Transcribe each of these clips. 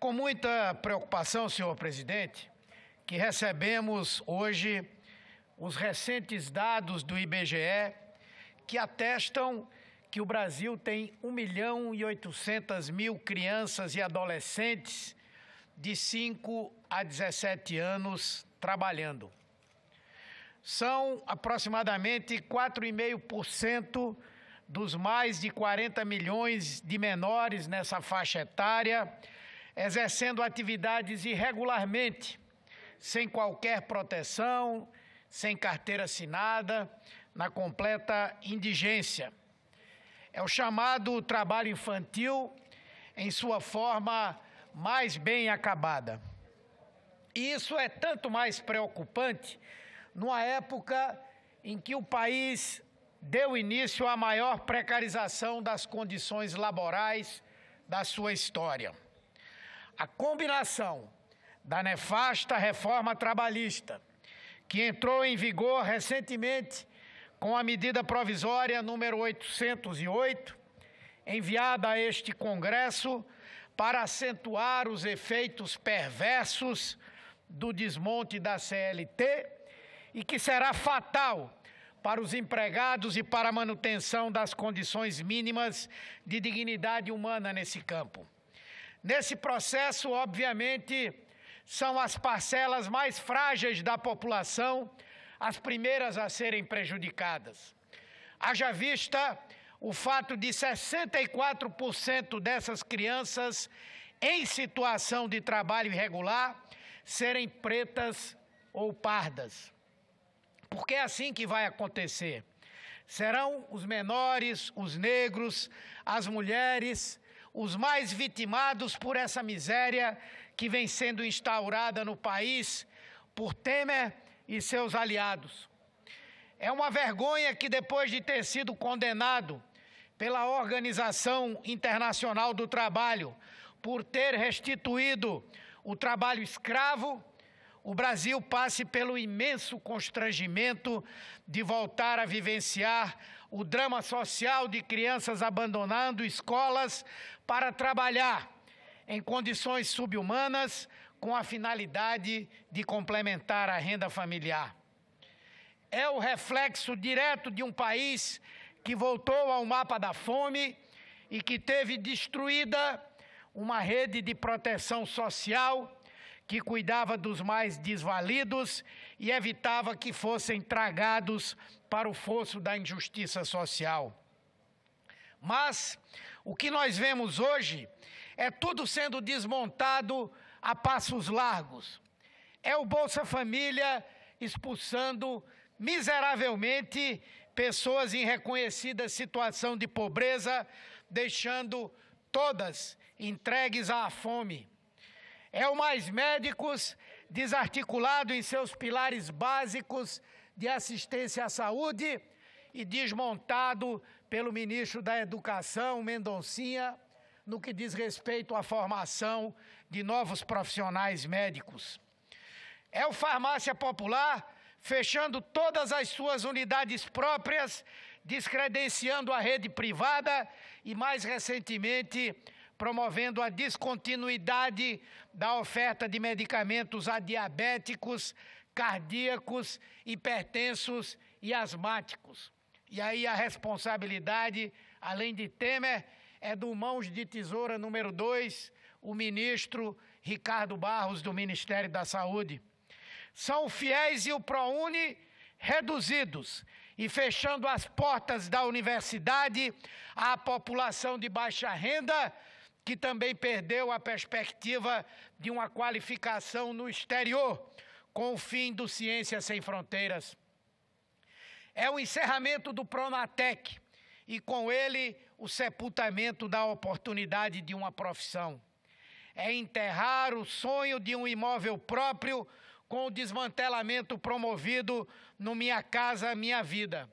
com muita preocupação, senhor presidente, que recebemos hoje os recentes dados do IBGE que atestam que o Brasil tem 1.800.000 crianças e adolescentes de 5 a 17 anos trabalhando. São aproximadamente 4,5% dos mais de 40 milhões de menores nessa faixa etária, exercendo atividades irregularmente, sem qualquer proteção, sem carteira assinada, na completa indigência. É o chamado trabalho infantil em sua forma mais bem acabada. E isso é tanto mais preocupante numa época em que o país deu início à maior precarização das condições laborais da sua história. A combinação da nefasta reforma trabalhista, que entrou em vigor recentemente com a medida provisória número 808, enviada a este Congresso para acentuar os efeitos perversos do desmonte da CLT e que será fatal para os empregados e para a manutenção das condições mínimas de dignidade humana nesse campo. Nesse processo, obviamente, são as parcelas mais frágeis da população as primeiras a serem prejudicadas. Haja vista o fato de 64% dessas crianças em situação de trabalho irregular serem pretas ou pardas. Porque é assim que vai acontecer. Serão os menores, os negros, as mulheres, os mais vitimados por essa miséria que vem sendo instaurada no país por Temer e seus aliados. É uma vergonha que, depois de ter sido condenado pela Organização Internacional do Trabalho por ter restituído o trabalho escravo, o Brasil passe pelo imenso constrangimento de voltar a vivenciar o drama social de crianças abandonando escolas para trabalhar em condições subhumanas com a finalidade de complementar a renda familiar. É o reflexo direto de um país que voltou ao mapa da fome e que teve destruída uma rede de proteção social que cuidava dos mais desvalidos e evitava que fossem tragados para o fosso da injustiça social. Mas o que nós vemos hoje é tudo sendo desmontado a passos largos. É o Bolsa Família expulsando miseravelmente pessoas em reconhecida situação de pobreza, deixando todas entregues à fome. É o Mais Médicos desarticulado em seus pilares básicos de assistência à saúde e desmontado pelo ministro da Educação, Mendoncinha, no que diz respeito à formação de novos profissionais médicos. É o Farmácia Popular fechando todas as suas unidades próprias, descredenciando a rede privada e, mais recentemente, promovendo a descontinuidade da oferta de medicamentos a diabéticos, cardíacos, hipertensos e asmáticos. E aí a responsabilidade, além de Temer, é do mãos de tesoura número 2, o ministro Ricardo Barros, do Ministério da Saúde. São o FIES e o ProUni reduzidos e fechando as portas da universidade à população de baixa renda, que também perdeu a perspectiva de uma qualificação no exterior, com o fim do Ciência Sem Fronteiras. É o encerramento do Pronatec e, com ele, o sepultamento da oportunidade de uma profissão. É enterrar o sonho de um imóvel próprio com o desmantelamento promovido no Minha Casa Minha Vida.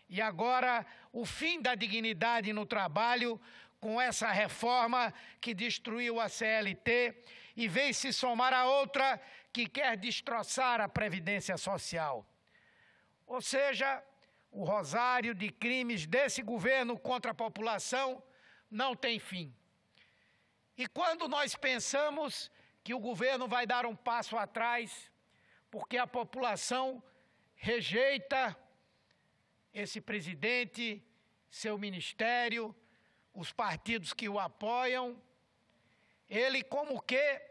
E agora, o fim da dignidade no trabalho com essa reforma que destruiu a CLT e vem se somar a outra que quer destroçar a Previdência Social. Ou seja, o rosário de crimes desse governo contra a população não tem fim. E quando nós pensamos que o governo vai dar um passo atrás, porque a população rejeita esse presidente, seu ministério, os partidos que o apoiam, ele como que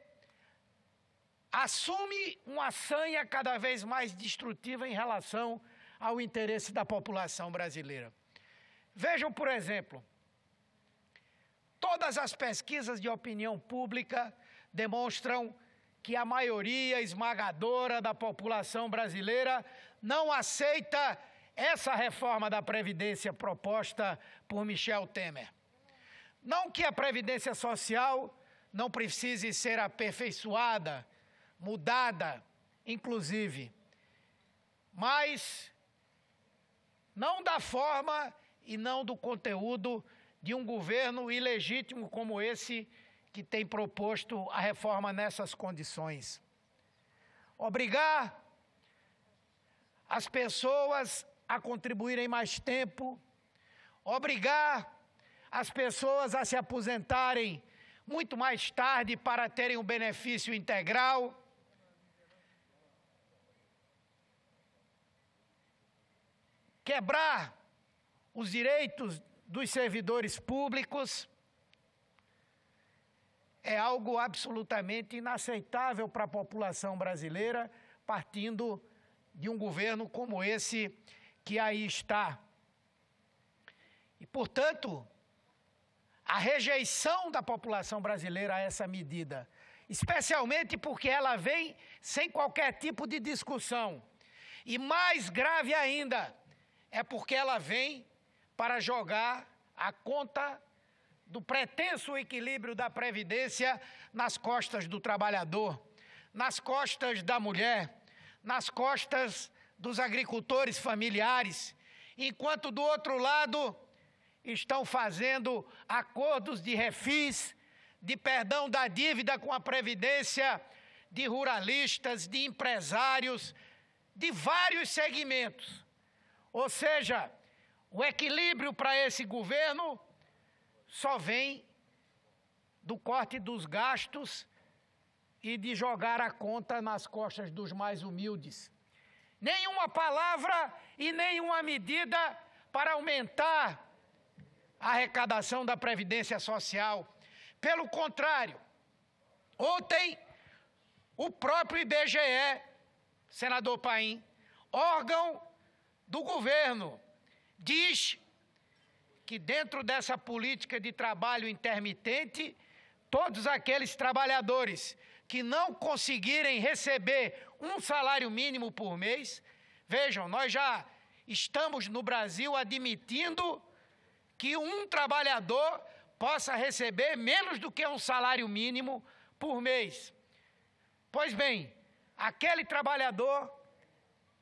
assume uma sanha cada vez mais destrutiva em relação ao interesse da população brasileira. Vejam, por exemplo, todas as pesquisas de opinião pública demonstram que a maioria esmagadora da população brasileira não aceita essa reforma da Previdência proposta por Michel Temer. Não que a Previdência Social não precise ser aperfeiçoada, mudada, inclusive, mas não da forma e não do conteúdo de um governo ilegítimo como esse que tem proposto a reforma nessas condições. Obrigar as pessoas a contribuírem mais tempo, obrigar as pessoas a se aposentarem muito mais tarde para terem um benefício integral, quebrar os direitos dos servidores públicos, é algo absolutamente inaceitável para a população brasileira, partindo de um governo como esse que aí está. E, portanto, a rejeição da população brasileira a essa medida, especialmente porque ela vem sem qualquer tipo de discussão, e mais grave ainda, é porque ela vem para jogar a conta do pretenso equilíbrio da Previdência nas costas do trabalhador, nas costas da mulher, nas costas dos agricultores familiares, enquanto do outro lado estão fazendo acordos de refis, de perdão da dívida com a Previdência, de ruralistas, de empresários, de vários segmentos. Ou seja, o equilíbrio para esse governo só vem do corte dos gastos e de jogar a conta nas costas dos mais humildes. Nenhuma palavra e nenhuma medida para aumentar a arrecadação da Previdência Social. Pelo contrário, ontem o próprio IBGE, senador Paim, órgão do governo, diz que dentro dessa política de trabalho intermitente, todos aqueles trabalhadores que não conseguirem receber um salário mínimo por mês, vejam, nós já estamos no Brasil admitindo que um trabalhador possa receber menos do que um salário mínimo por mês. Pois bem, aquele trabalhador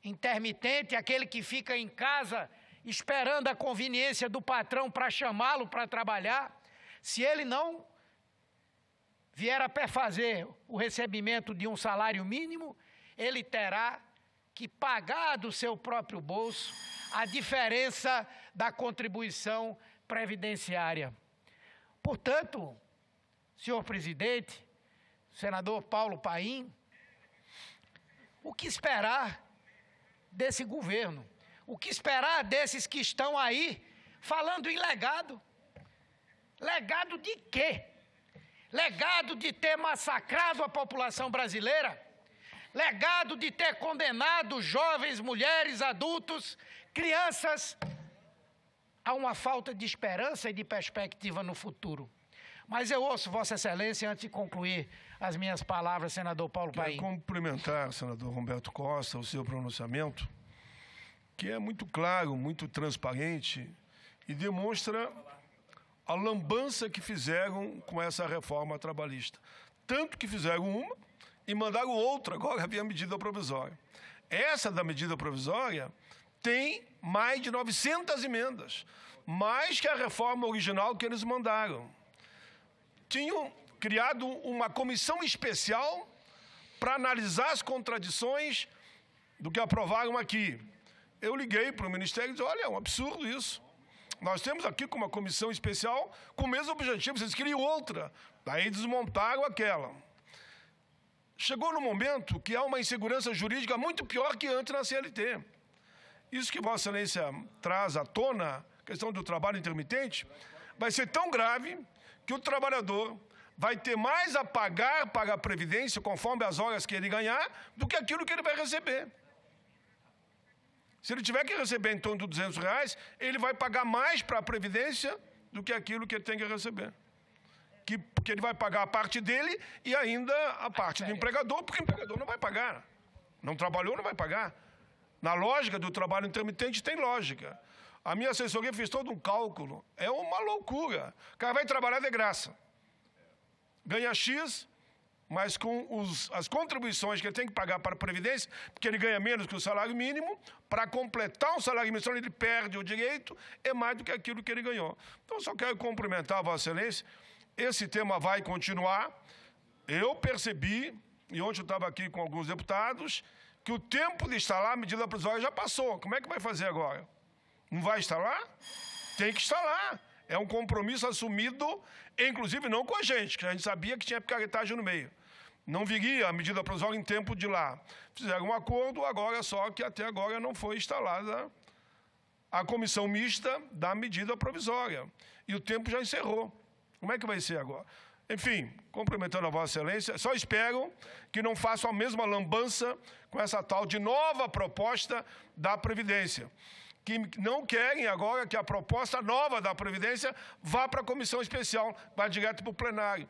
intermitente, aquele que fica em casa esperando a conveniência do patrão para chamá-lo para trabalhar, se ele não vier a perfazer o recebimento de um salário mínimo, ele terá que pagar do seu próprio bolso a diferença da contribuição previdenciária. Portanto, senhor presidente, senador Paulo Paim, o que esperar desse governo? O que esperar desses que estão aí falando em legado? Legado de quê? Legado de ter massacrado a população brasileira? Legado de ter condenado jovens, mulheres, adultos, crianças a uma falta de esperança e de perspectiva no futuro? Mas eu ouço Vossa Excelência, antes de concluir as minhas palavras, senador Paulo Paim. Quero cumprimentar, senador Humberto Costa, o seu pronunciamento, que é muito claro, muito transparente e demonstra a lambança que fizeram com essa reforma trabalhista. Tanto que fizeram uma e mandaram outra, agora havia medida provisória. Essa da medida provisória tem mais de 900 emendas, mais que a reforma original que eles mandaram. Tinham criado uma comissão especial para analisar as contradições do que aprovaram aqui. Eu liguei para o Ministério e disse, olha, é um absurdo isso. Nós temos aqui com uma comissão especial com o mesmo objetivo, vocês queriam outra, daí desmontaram aquela. Chegou no momento que há uma insegurança jurídica muito pior que antes na CLT. Isso que Vossa Excelência traz à tona, a questão do trabalho intermitente, vai ser tão grave que o trabalhador vai ter mais a pagar para a Previdência, conforme as horas que ele ganhar, do que aquilo que ele vai receber. Se ele tiver que receber em torno de R$200, ele vai pagar mais para a Previdência do que aquilo que ele tem que receber. Porque ele vai pagar a parte dele e ainda a parte do empregador, porque o empregador não vai pagar. Não trabalhou, não vai pagar. Na lógica do trabalho intermitente tem lógica. A minha assessoria fez todo um cálculo. É uma loucura. O cara vai trabalhar de graça. Ganha X, mas com as contribuições que ele tem que pagar para a Previdência, porque ele ganha menos que o salário mínimo, para completar o salário mínimo, ele perde o direito, é mais do que aquilo que ele ganhou. Então, só quero cumprimentar a Vossa Excelência. Esse tema vai continuar. Eu percebi, e ontem eu estava aqui com alguns deputados, que o tempo de instalar a medida provisória já passou. Como é que vai fazer agora? Não vai instalar? Tem que instalar. É um compromisso assumido, inclusive não com a gente, que a gente sabia que tinha picaretagem no meio. Não viria a medida provisória em tempo de lá. Fizeram um acordo, agora só que até agora não foi instalada a comissão mista da medida provisória. E o tempo já encerrou. Como é que vai ser agora? Enfim, cumprimentando a Vossa Excelência, só espero que não façam a mesma lambança com essa tal de nova proposta da Previdência, que não querem agora que a proposta nova da Previdência vá para a comissão especial, vá direto para o plenário.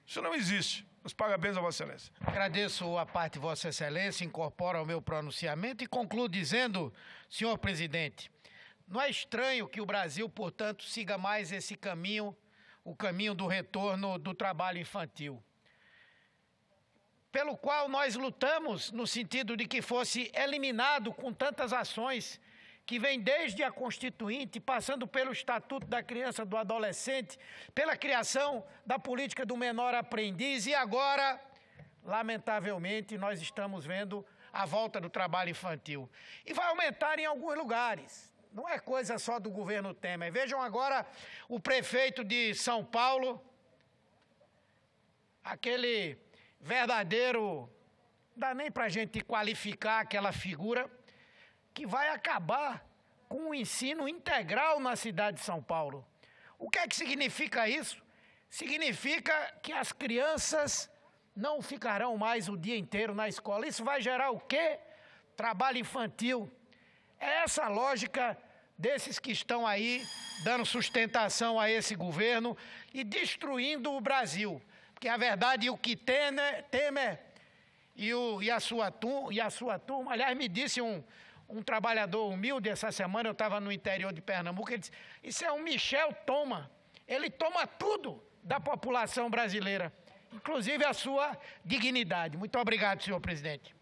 Isso não existe. Os parabéns a Vossa Excelência. Agradeço a parte de Vossa Excelência, incorporo ao meu pronunciamento e concluo dizendo, senhor presidente, não é estranho que o Brasil, portanto, siga mais esse caminho, o caminho do retorno do trabalho infantil, pelo qual nós lutamos no sentido de que fosse eliminado com tantas ações que vem desde a Constituinte, passando pelo Estatuto da Criança e do Adolescente, pela criação da política do menor aprendiz e agora, lamentavelmente, nós estamos vendo a volta do trabalho infantil. E vai aumentar em alguns lugares. Não é coisa só do governo Temer. Vejam agora o prefeito de São Paulo, aquele verdadeiro, não dá nem para a gente qualificar aquela figura, que vai acabar com o ensino integral na cidade de São Paulo. O que é que significa isso? Significa que as crianças não ficarão mais o dia inteiro na escola. Isso vai gerar o quê? Trabalho infantil. É essa a lógica desses que estão aí dando sustentação a esse governo e destruindo o Brasil. Porque a verdade, o que Temer e a sua turma, aliás, me disse um trabalhador humilde essa semana, eu estava no interior de Pernambuco, ele disse, isso é um Michel Toma, ele toma tudo da população brasileira, inclusive a sua dignidade. Muito obrigado, senhor presidente.